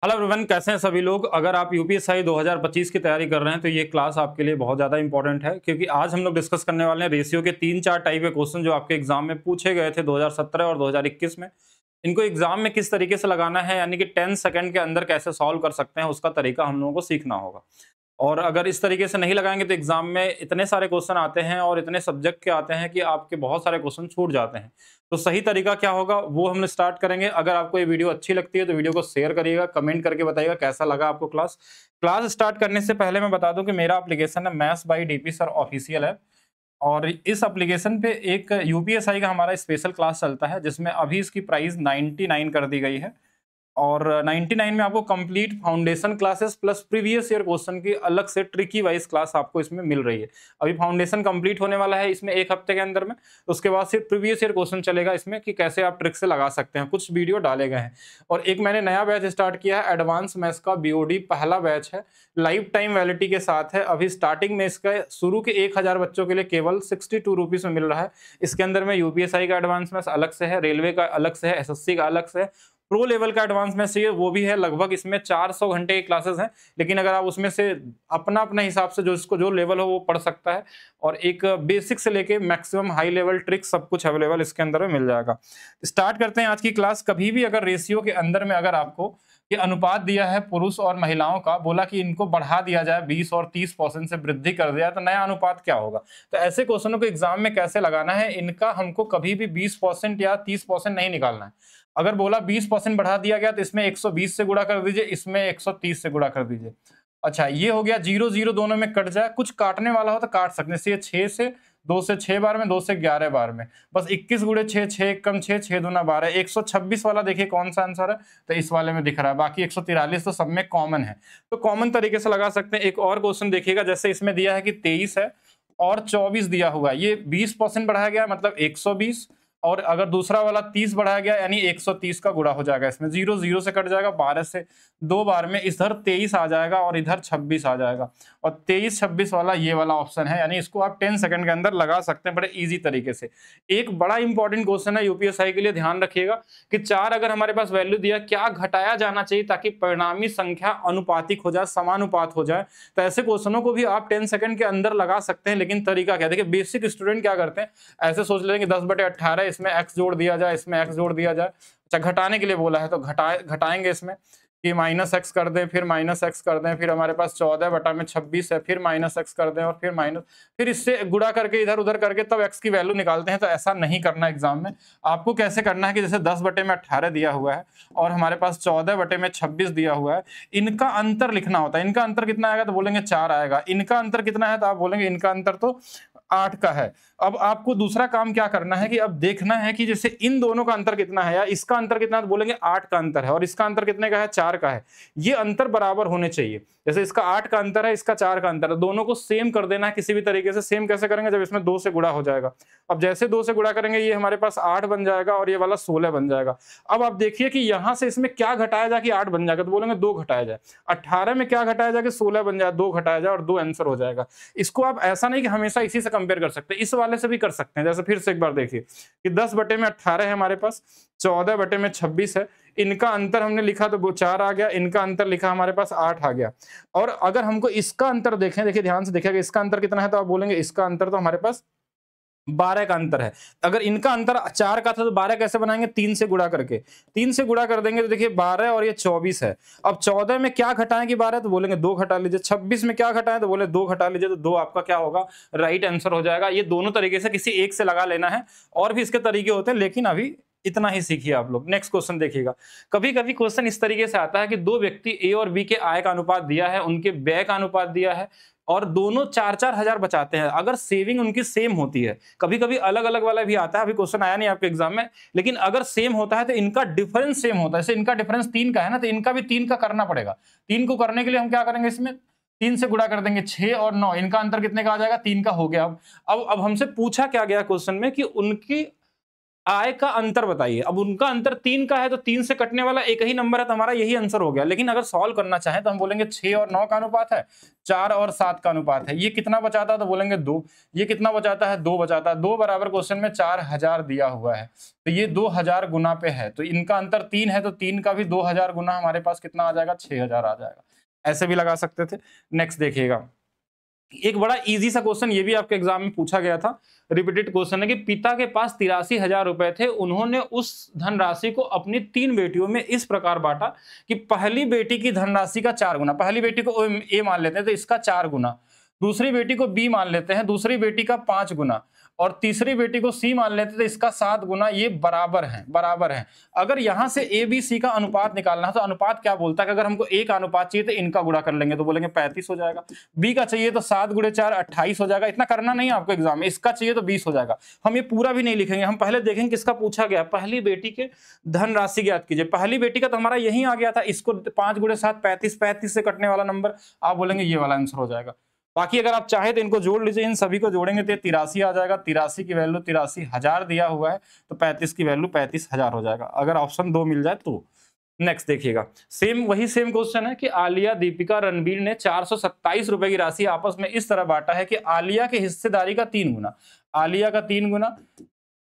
Hello everyone, कैसे हैं सभी लोग। अगर आप यूपीएससी 2025 की तैयारी कर रहे हैं तो ये क्लास आपके लिए बहुत ज़्यादा इंपॉर्टेंट है, क्योंकि आज हम लोग डिस्कस करने वाले हैं रेशियो के 3-4 टाइप के क्वेश्चन जो आपके एग्जाम में पूछे गए थे 2017 और 2021 में। इनको एग्जाम में किस तरीके से लगाना है, यानी कि 10 सेकंड के अंदर कैसे सॉल्व कर सकते हैं, उसका तरीका हम लोगों को सीखना होगा। और अगर इस तरीके से नहीं लगाएंगे तो एग्जाम में इतने सारे क्वेश्चन आते हैं और इतने सब्जेक्ट के आते हैं कि आपके बहुत सारे क्वेश्चन छूट जाते हैं। तो सही तरीका क्या होगा वो हम स्टार्ट करेंगे। अगर आपको ये वीडियो अच्छी लगती है तो वीडियो को शेयर करिएगा, कमेंट करके बताइएगा कैसा लगा आपको क्लास। क्लास स्टार्ट करने से पहले मैं बता दूं कि मेरा एप्लीकेशन है maths by DP sir official है, और इस एप्लीकेशन पे एक यूपीएसआई का हमारा स्पेशल क्लास चलता है जिसमें अभी इसकी प्राइस 99 कर दी गई है। और 99 में आपको complete foundation classes plus previous year question की अलग से ट्रिकी वाइज क्लास आपको इसमें मिल रही है। अभी फाउंडेशन कंप्लीट होने वाला है इसमें 1 हफ्ते के अंदर में। उसके बाद सिर्फ प्रीवियस ईयर क्वेश्चन चलेगा इसमें कि कैसे आप ट्रिक से लगा सकते हैं। कुछ वीडियो डाले गए हैं और एक मैंने नया बैच स्टार्ट किया है, एडवांस मैथ्स का बीओडी पहला बैच है, लाइफ टाइम वैलिडिटी के साथ है। अभी स्टार्टिंग में इसका शुरू के 1000 बच्चों के लिए केवल 62 रुपीज में मिल रहा है। इसके अंदर में यूपीएसआई का एडवांस मैथ्स अलग से है, रेलवे का अलग से है, एसएससी का अलग से है, प्रो लेवल का एडवांस में चाहिए वो भी है। लगभग इसमें 400 घंटे की क्लासेस हैं, लेकिन अगर आप उसमें से अपना अपने हिसाब से जो इसको जो लेवल हो वो पढ़ सकता है। और एक बेसिक से लेके मैक्सिमम हाई लेवल ट्रिक सब कुछ अवेलेबल इसके अंदर में मिल जाएगा। स्टार्ट करते हैं आज की क्लास। कभी भी अगर रेशियो के अंदर में अगर आपको ये अनुपात दिया है पुरुष और महिलाओं का, बोला कि इनको बढ़ा दिया जाए 20 और 30% से वृद्धि कर दिया तो नया अनुपात क्या होगा। तो ऐसे क्वेश्चनों को एग्जाम में कैसे लगाना है, इनका हमको कभी भी 20% या 30% नहीं निकालना है। अगर बोला 20% बढ़ा दिया गया तो इसमें 120 से गुणा कर दीजिए, इसमें 130 से गुणा कर दीजिए। अच्छा, ये हो गया। 0 0 दोनों में कट जाए, कुछ काटने वाला हो तो काट सकते हैं। 6 से 2 से 6 बार में, 2 से 11 बार में, बस 21 गुणे 6, 6 कम 6, 6 दूना 12। 126 वाला देखिए कौन सा आंसर है, तो इस वाले में दिख रहा है। बाकी 143 तो सब में कॉमन है, तो कॉमन तरीके से लगा सकते हैं। एक और क्वेश्चन देखिएगा, जैसे इसमें दिया है कि 23 है और 24 दिया हुआ है, ये 20% बढ़ाया गया मतलब 120, और अगर दूसरा वाला 30 बढ़ाया गया यानी 130 का गुणा हो जाएगा। इसमें 0 0 से कट जाएगा, 12 से 2 बार में इधर 23 आ जाएगा और इधर 26 आ जाएगा। और 23 26 वाला ये वाला ऑप्शन है, यानी इसको आप 10 सेकंड के अंदर लगा सकते हैं बड़े इजी तरीके से। एक बड़ा इंपॉर्टेंट क्वेश्चन है यूपीएसआई के लिए, ध्यान रखिएगा कि 4 अगर हमारे पास वैल्यू दिया, क्या घटाया जाना चाहिए ताकि परिणामी संख्या अनुपातिक हो जाए, समानुपात हो जाए। तो ऐसे क्वेश्चनों को भी आप 10 सेकंड के अंदर लगा सकते हैं, लेकिन तरीका क्या है। देखिए बेसिक स्टूडेंट क्या करते हैं, ऐसे सोच लेंगे 10/18 इसमें x जोड़ दिया जाए, इसमें x जोड़ दिया जाए। अच्छा, घटाने के लिए बोला है तो घटाएंगे इसमें कि -x कर दें, फिर -x कर दें, फिर हमारे पास 14/26 है, फिर -x कर दें और फिर इससे गुणा करके इधर उधर करके तब x की वैल्यू निकालते हैं। तो ऐसा नहीं करना एग्जाम में। आपको कैसे करना है कि जैसे 10/18 दिया हुआ है और हमारे पास 14/26 दिया हुआ है, इनका अंतर लिखना होता है। इनका अंतर कितना आएगा तो बोलेंगे 4 आएगा। इनका अंतर कितना है तो आप बोलेंगे इनका अंतर तो 8 का है। अब आपको दूसरा काम क्या करना है कि अब देखना है कि जैसे इन दोनों का अंतर कितना है या इसका अंतर कितना है, तो बोलेंगे 8 का अंतर है, और इसका अंतर कितने का है, 4 का है। ये अंतर बराबर होने चाहिए। जैसे इसका 8 का अंतर है, इसका 4 का अंतर है, दोनों को सेम कर देना है किसी भी तरीके से। सेम कैसे करेंगे, जब इसमें 2 से गुणा हो जाएगा। अब जैसे 2 से गुणा करेंगे ये हमारे पास 8 बन जाएगा और ये वाला 16 बन जाएगा। अब आप देखिए कि यहां से इसमें क्या घटाया जाए कि 8 बन जाएगा, तो बोलेंगे 2 घटाया जाए। 18 में क्या घटाया जाए कि 16 बन जाए, 2 घटाया जाए और 2 आंसर हो जाएगा। इसको आप ऐसा नहीं कि हमेशा इसी से कंपेयर कर सकते, इस वाले से भी कर सकते हैं। जैसे फिर से एक बार देखिए कि 10/18 है हमारे पास, 14/26 है, इनका अंतर हमने लिखा तो वो 4 आ गया, इनका अंतर लिखा हमारे पास 8 आ गया। और अगर हमको इसका अंतर देखें, देखिए ध्यान से देखिएगा इसका अंतर कितना है, तो आप बोलेंगे इसका अंतर तो हमारे पास 12 का अंतर है। अगर इनका अंतर 4 का था तो 12 कैसे बनाएंगे, 3 से गुणा करके। 3 से गुणा कर देंगे तो देखिए 12 और ये 24 है। अब 14 में क्या घटाएं कि 12, तो बोलेंगे 2 घटा लीजिए। 26 में क्या घटाएं तो बोले 2 घटा लीजिए, तो 2 आपका क्या होगा, राइट आंसर हो जाएगा। ये दोनों तरीके से किसी एक से लगा लेना है, और भी इसके तरीके होते हैं, लेकिन अभी इतना ही सीखिए आप लोग। नेक्स्ट क्वेश्चन देखिएगा। कभी कभी क्वेश्चन इस तरीके से आता है कि दो व्यक्ति ए और बी के आय का अनुपात दिया है, उनके व्यय का अनुपात दिया है, और दोनों 4-4 हजार बचाते हैं। अगर सेविंग उनकी सेम होती है, कभी कभी अलग अलग वाला भी आता है, अभी क्वेश्चन आया नहीं आपके एग्जाम में, लेकिन अगर सेम होता है तो इनका डिफरेंस सेम होता है। जैसे इनका डिफरेंस 3 का है ना, तो इनका भी 3 का करना पड़ेगा। 3 को करने के लिए हम क्या करेंगे, इसमें 3 से गुणा कर देंगे, 6 और 9, इनका अंतर कितने का आ जाएगा, 3 का हो गया। अब हमसे पूछा क्या गया क्वेश्चन में कि उनकी आय का अंतर बताइए। अब उनका अंतर 3 का है तो 3 से कटने वाला एक ही नंबर है तो हमारा यही आंसर हो गया। लेकिन अगर सॉल्व करना चाहें तो हम बोलेंगे 6 और 9 का अनुपात है, 4 और 7 का अनुपात है। ये कितना बचाता है तो बोलेंगे 2। ये कितना बचाता है? 2 बचाता है। 2 बराबर क्वेश्चन में 4000 दिया हुआ है तो ये 2000 गुना पे है, तो इनका अंतर 3 है तो 3 का भी 2000 गुना हमारे पास कितना आ जाएगा? 6000 आ जाएगा। ऐसे भी लगा सकते थे। नेक्स्ट देखिएगा, एक बड़ा इजी सा क्वेश्चन ये भी आपके एग्जाम में पूछा गया था, रिपीटेड क्वेश्चन है कि पिता के पास 83,000 रुपए थे, उन्होंने उस धनराशि को अपनी 3 बेटियों में इस प्रकार बांटा कि पहली बेटी की धनराशि का 4 गुना, पहली बेटी को ए मान लेते हैं तो इसका 4 गुना, दूसरी बेटी को बी मान लेते हैं, दूसरी बेटी का 5 गुना, और तीसरी बेटी को सी मान लेते हैं तो इसका 7 गुना। ये बराबर है। अगर यहां से ए बी सी का अनुपात निकालना है तो अनुपात क्या बोलता है कि अगर हमको ए का अनुपात चाहिए तो इनका गुणा कर लेंगे तो बोलेंगे 35 हो जाएगा, बी का चाहिए तो 7 गुणे 4 28 हो जाएगा। इतना करना नहीं है आपको एग्जाम में, इसका चाहिए तो 20 हो जाएगा। हम ये पूरा भी नहीं लिखेंगे, हम पहले देखेंगे किसका पूछा गया। पहली बेटी के धनराशि ज्ञात कीजिए। पहली बेटी का तो हमारा यही आ गया था, इसको 5 गुणे 7 35, 35 से कटने वाला नंबर आप बोलेंगे ये वाला आंसर हो जाएगा। बाकी अगर आप चाहे तो इनको जोड़ लीजिए, इन सभी को जोड़ेंगे तो 83 आ जाएगा। 83 की वैल्यू 83,000 दिया हुआ है तो 35 की वैल्यू 35,000 हो जाएगा, अगर ऑप्शन 2 मिल जाए तो। नेक्स्ट देखिएगा, सेम क्वेश्चन है कि आलिया, दीपिका, रणबीर ने 427 रुपए की राशि आपस में इस तरह बांटा है कि आलिया के हिस्सेदारी का 3 गुना, आलिया का 3 गुना,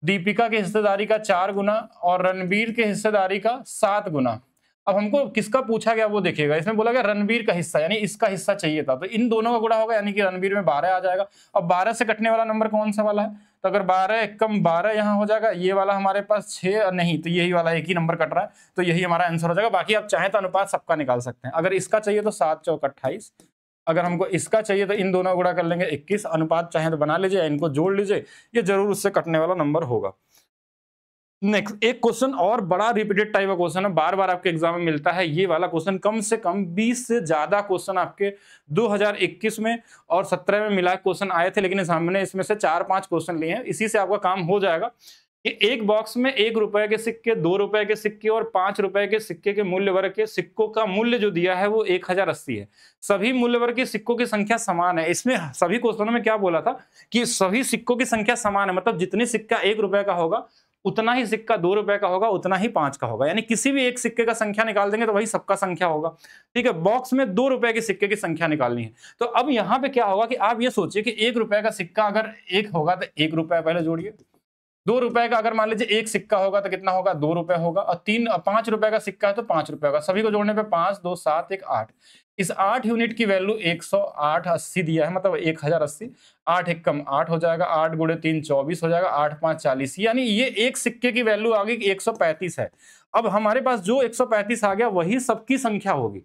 दीपिका के हिस्सेदारी का 4 गुना और रणबीर के हिस्सेदारी का 7 गुना। अब हमको किसका पूछा गया वो देखिएगा, इसमें बोला गया रणबीर का हिस्सा, यानी इसका हिस्सा चाहिए था तो इन दोनों का गुणा होगा, यानी कि रणबीर में 12 आ जाएगा। अब 12 से कटने वाला नंबर कौन सा वाला है? तो अगर 12 एकम 12 यहाँ हो जाएगा, ये वाला हमारे पास 6 नहीं तो यही वाला एक ही नंबर कट रहा है तो यही हमारा आंसर हो जाएगा। बाकी आप चाहें तो अनुपात सबका निकाल सकते हैं। अगर इसका चाहिए तो 7 चौक 28, अगर हमको इसका चाहिए तो इन दोनों गुणा कर लेंगे 21। अनुपात चाहे तो बना लीजिए, इनको जोड़ लीजिए, ये जरूर उससे कटने वाला नंबर होगा। नेक्स्ट एक क्वेश्चन और बड़ा रिपीटेड टाइप का क्वेश्चन है, बार बार आपके एग्जाम में मिलता है ये वाला क्वेश्चन। कम से कम 20 से ज्यादा क्वेश्चन आपके 2021 में और 17 में मिला क्वेश्चन आए थे, लेकिन हमने इसमें से 4-5 क्वेश्चन लिए हैं, इसी से आपका काम हो जाएगा। कि एक बॉक्स में 1 रुपए के सिक्के, 2 रुपए के सिक्के और 5 रुपए के सिक्के के मूल्य वर्ग के सिक्कों का मूल्य जो दिया है वो 1080 है। सभी मूल्य वर्ग के सिक्कों की संख्या समान है। इसमें सभी क्वेश्चनों में क्या बोला था कि सभी सिक्कों की संख्या समान है, मतलब जितने सिक्का 1 रुपए का होगा उतना ही सिक्का 2 रुपए का होगा, उतना ही 5 का होगा, यानी किसी भी एक सिक्के का संख्या निकाल देंगे तो वही सबका संख्या होगा। ठीक है, बॉक्स में 2 रुपए के सिक्के की संख्या निकालनी है। तो अब यहाँ पे क्या होगा कि आप ये सोचिए कि 1 रुपए का सिक्का अगर 1 होगा तो 1 रुपए पहले जोड़िए, 2 रुपए का अगर मान लीजिए 1 सिक्का होगा तो कितना होगा? 2 रुपए होगा, और 5 रुपए का सिक्का है तो 5 रुपए होगा। सभी को जोड़ने पे 5 2 7 1 8, इस 8 यूनिट की वैल्यू 108.80 दिया है, मतलब 1080। 8 एकम 8 हो जाएगा, 8 गुणे 3 24 हो जाएगा, 8 5 40, यानी ये एक सिक्के की वैल्यू आ गई 135 है। अब हमारे पास जो 135 आ गया वही सबकी संख्या होगी।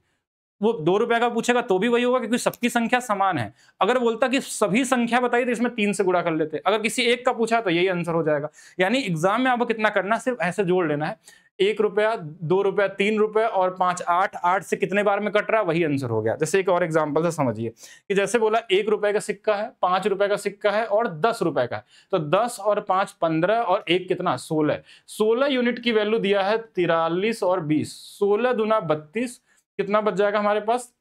वो 2 रुपए का पूछेगा तो भी वही होगा क्योंकि सबकी संख्या समान है। अगर बोलता कि सभी संख्या बताइए तो इसमें 3 से गुणा कर लेते, अगर किसी एक का पूछा तो यही आंसर हो जाएगा। यानी एग्जाम में आपको कितना करना है, सिर्फ ऐसे जोड़ लेना है, 1 रुपया, 2 रुपया, 3 रुपए और 5 8, 8 से कितने बार में कट रहा है वही आंसर हो गया। जैसे एक और एग्जांपल से समझिए कि जैसे बोला 1 रुपए का सिक्का है, 5 रुपए का सिक्का है और 10 रुपए का है, तो 10 और 5 15 और 1 कितना? 16। 16 यूनिट की वैल्यू दिया है 43 और 20, 16 दूना 32, कितना बच जाएगा हमारे पास?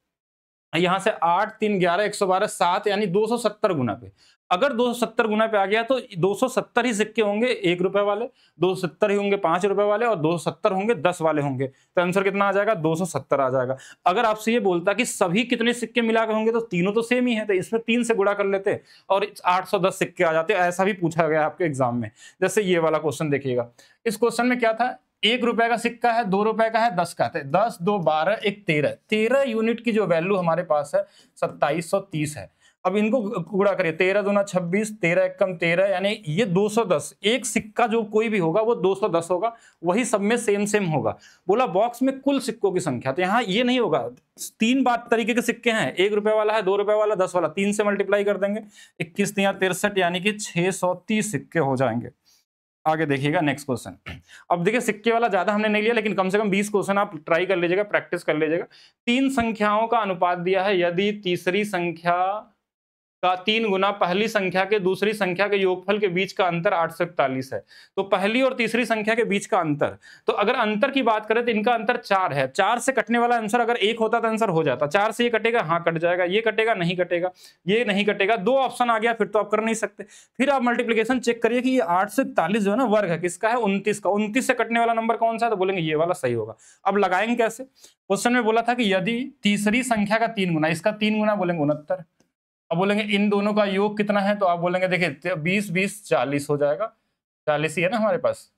यहां से 8 3 11 112 7, यानी 270 गुना पे। अगर 270 गुना पे आ गया तो 270 ही सिक्के होंगे 1 रुपए वाले, 270 ही होंगे 5 रुपए वाले और 270 होंगे 10 वाले होंगे, तो आंसर कितना आ जाएगा? 270 आ जाएगा। अगर आपसे ये बोलता कि सभी कितने सिक्के मिलाकर होंगे तो तीनों तो सेम ही है, तो इसमें 3 से गुणा कर लेते और 810 सिक्के आ जाते। ऐसा भी पूछा गया आपके एग्जाम में। जैसे ये वाला क्वेश्चन देखिएगा, इस क्वेश्चन में क्या था? 1 रुपए का सिक्का है, 2 रुपए का है, 10 का है, 10 2 12 1 13, 13 यूनिट की जो वैल्यू हमारे पास है 2730 है। अब इनको गुणा करिए, 13 दूना 26, 13 एकम 13, यानी ये 210। एक सिक्का जो कोई भी होगा वो 210 होगा, वही सब में सेम सेम होगा। बोला बॉक्स में कुल सिक्कों की संख्या, तो यहाँ ये नहीं होगा। 3 बात तरीके के सिक्के हैं, 1 रुपए वाला है, 2 रुपए वाला, 10 वाला, 3 से मल्टीप्लाई कर देंगे, 21 3 63, यानी कि 630 सिक्के हो जाएंगे। आगे देखिएगा नेक्स्ट क्वेश्चन। अब देखिए सिक्के वाला ज्यादा हमने नहीं लिया, लेकिन कम से कम 20 क्वेश्चन आप ट्राई कर लीजिएगा, प्रैक्टिस कर लीजिएगा। 3 संख्याओं का अनुपात दिया है, यदि तीसरी संख्या का 3 गुना पहली संख्या के दूसरी संख्या के योगफल के बीच का अंतर 841 है। तो पहली और तीसरी संख्या के बीच का अंतर, तो अगर अंतर की बात करें तो इनका अंतर 4 है। 4 से कटने वाला आंसर अगर 1 होता तो आंसर हो जाता। 4 से ये कटेगा, हाँ कट जाएगा, ये कटेगा, नहीं कटेगा, ये नहीं कटेगा। 2 ऑप्शन आ गया, फिर तो आप कर नहीं सकते। फिर आप मल्टीप्लिकेशन चेक करिए कि ये 841 जो है ना वर्ग है किसका है, 29 का। 29 से कटने वाला नंबर कौन सा है, तो बोलेंगे ये वाला सही होगा। अब लगाएंगे कैसे, क्वेश्चन में बोला था कि यदि तीसरी संख्या का 3 गुना, इसका 3 गुना बोलेंगे 69। अब बोलेंगे इन दोनों का योग कितना है, तो आप बोलेंगे देखिए 20 20 40 हो जाएगा, 40 ही है ना हमारे पास।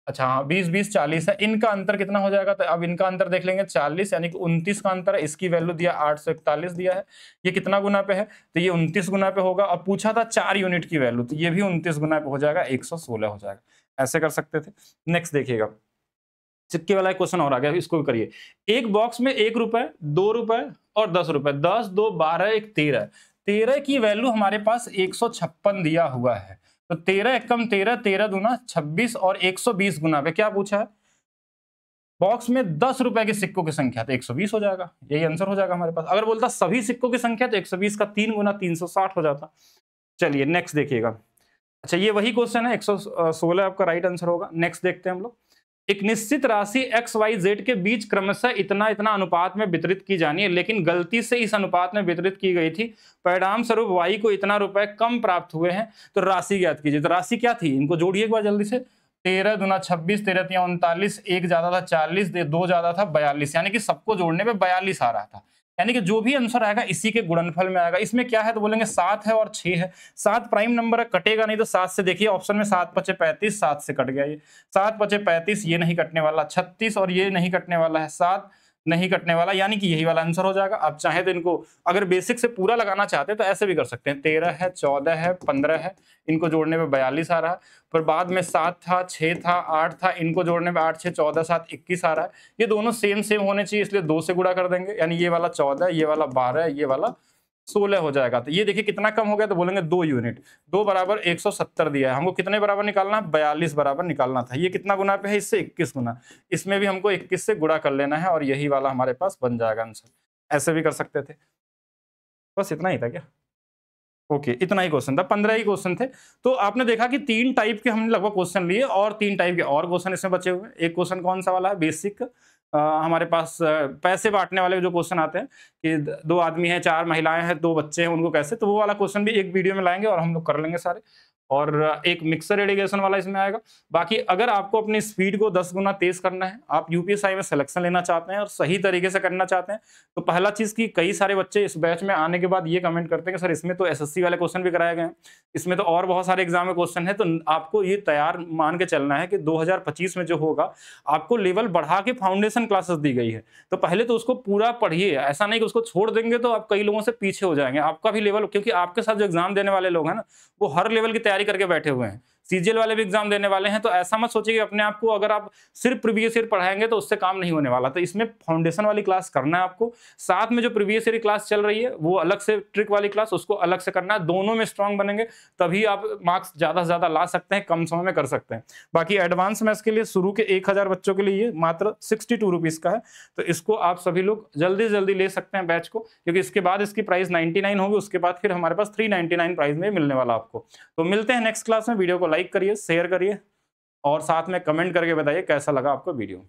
अच्छा हाँ 20 20 40 है। इनका अंतर कितना हो जाएगा, तो अब इनका अंतर देख लेंगे 40, यानी कि 29 का अंतर है। इसकी वैल्यू दिया 841 दिया है। ये कितना गुना पे है, तो ये 29 गुना पे होगा। अब पूछा था 4 यूनिट की वैल्यू, तो ये भी 29 गुना पे हो जाएगा, 116 हो जाएगा। ऐसे कर सकते थे। नेक्स्ट देखिएगा, सिक्के वाला एक क्वेश्चन और आ गया, इसको भी करिए। एक बॉक्स में 1 रुपए, 2 रुपए और 10 रुपए, 10 2 12 1 13, 13 की वैल्यू हमारे पास 156 दिया हुआ है। तो 13 एकम 13, 13 दूना 26 और 120 गुना पे क्या पूछा है, बॉक्स में 10 रुपए के सिक्कों की संख्या, तो 120 हो जाएगा, यही आंसर हो जाएगा हमारे पास। अगर बोलता सभी सिक्कों की संख्या तो 120 का 3 गुना 360 हो जाता। चलिए नेक्स्ट देखिएगा। अच्छा ये वही क्वेश्चन है, 116 आपका राइट आंसर होगा। नेक्स्ट देखते हैं हम लोग। एक निश्चित राशि एक्स वाई जेड के बीच क्रमशः इतना इतना अनुपात में वितरित की जानी है, लेकिन गलती से इस अनुपात में वितरित की गई थी। परिणाम स्वरूप वाई को इतना रुपए कम प्राप्त हुए हैं, तो राशि ज्ञात कीजिए। तो राशि क्या थी, इनको जोड़िए एक बार जल्दी से। 13 दूना 26, 13 तिया 39, 1 ज्यादा था 40, 2 ज्यादा था 42, यानी कि सबको जोड़ने पे 42 आ रहा था। यानी कि जो भी आंसर आएगा इसी के गुणनफल में आएगा। इसमें क्या है, तो बोलेंगे 7 है और 6 है। 7 प्राइम नंबर है, कटेगा नहीं, तो 7 से देखिए ऑप्शन में 7 5 35, 7 से कट गया ये। 7 5 35, ये नहीं कटने वाला। 36 और ये नहीं कटने वाला है, 7 नहीं कटने वाला, यानी कि यही वाला आंसर हो जाएगा। आप चाहे तो इनको अगर बेसिक से पूरा लगाना चाहते हैं तो ऐसे भी कर सकते हैं। 13 है, 14 है, 15 है, इनको जोड़ने में 42 आ रहा है। पर बाद में 7 था, 6 था, 8 था, इनको जोड़ने में 8 6 14 7 21 आ रहा है। ये दोनों सेम सेम होने चाहिए, इसलिए 2 से गुणा कर देंगे, यानी ये वाला 14, ये वाला 12, ये वाला 16 हो जाएगा। तो ये देखिए कितना कम हो गया, तो बोलेंगे 2 यूनिट। 2 बराबर 170 दिया है, हमको कितने बराबर निकालना है, 42 बराबर निकालना था। ये कितना गुना पे है, इससे 21 गुना। इसमें भी हमको 21 से गुणा कर लेना है और यही वाला हमारे पास बन जाएगा आंसर। ऐसे भी कर सकते थे। बस इतना ही था क्या, ओके इतना ही क्वेश्चन था, 15 ही क्वेश्चन थे। तो आपने देखा कि 3 टाइप के हमने लगभग क्वेश्चन लिए और 3 टाइप के और क्वेश्चन इसमें बचे हुए हैं। एक क्वेश्चन कौन सा वाला है, बेसिक, हमारे पास पैसे बांटने वाले जो क्वेश्चन आते हैं कि 2 आदमी हैं, 4 महिलाएं हैं, 2 बच्चे हैं, उनको कैसे, तो वो वाला क्वेश्चन भी एक वीडियो में लाएंगे और हम लोग कर लेंगे सारे। और एक मिक्सर इरिगेशन वाला इसमें आएगा। बाकी अगर आपको अपनी स्पीड को 10 गुना तेज करना है, आप यूपीएसआई में सिलेक्शन लेना चाहते हैं और सही तरीके से करना चाहते हैं, तो पहला चीज की कई सारे बच्चे इस बैच में आने के बाद ये कमेंट करते हैं कि सर इसमें तो एसएससी वाले क्वेश्चन भी कराए गए हैं, इसमें तो और बहुत सारे एग्जाम में क्वेश्चन है। तो आपको ये तैयार मान के चलना है कि 2025 में जो होगा आपको लेवल बढ़ा के फाउंडेशन क्लासेस दी गई है, तो पहले तो उसको पूरा पढ़िए। ऐसा नहीं कि उसको छोड़ देंगे तो आप कई लोगों से पीछे हो जाएंगे। आपका भी लेवल, क्योंकि आपके साथ जो एग्जाम देने वाले लोग हैं ना, वो हर लेवल की तैयारी करके बैठे हुए हैं। सीजीएल वाले भी एग्जाम देने वाले हैं, तो ऐसा मत सोचिए कि अपने आप को अगर आप सिर्फ प्रीवियस ईयर पढ़ाएंगे तो उससे काम नहीं होने वाला। तो इसमें फाउंडेशन वाली क्लास करना है आपको, साथ में जो प्रीवियस ईयर क्लास चल रही है वो अलग से, ट्रिक वाली क्लास उसको अलग से करना है। दोनों में स्ट्रांग बनेंगे तभी आप मार्क्स ज्यादा से ज्यादा ला सकते हैं, कम समय में कर सकते हैं। बाकी एडवांस मैथ्स के लिए शुरू के 1000 बच्चों के लिए मात्र 62 रुपीज का है, तो इसको आप सभी लोग जल्दी से जल्दी ले सकते हैं बैच को, क्योंकि इसके बाद इसकी प्राइस 99 होगी, उसके बाद फिर हमारे पास 399 प्राइस में मिलने वाला आपको। तो मिलते हैं नेक्स्ट क्लास में। वीडियो को लाइक करिए, शेयर करिए और साथ में कमेंट करके बताइए कैसा लगा आपको वीडियो।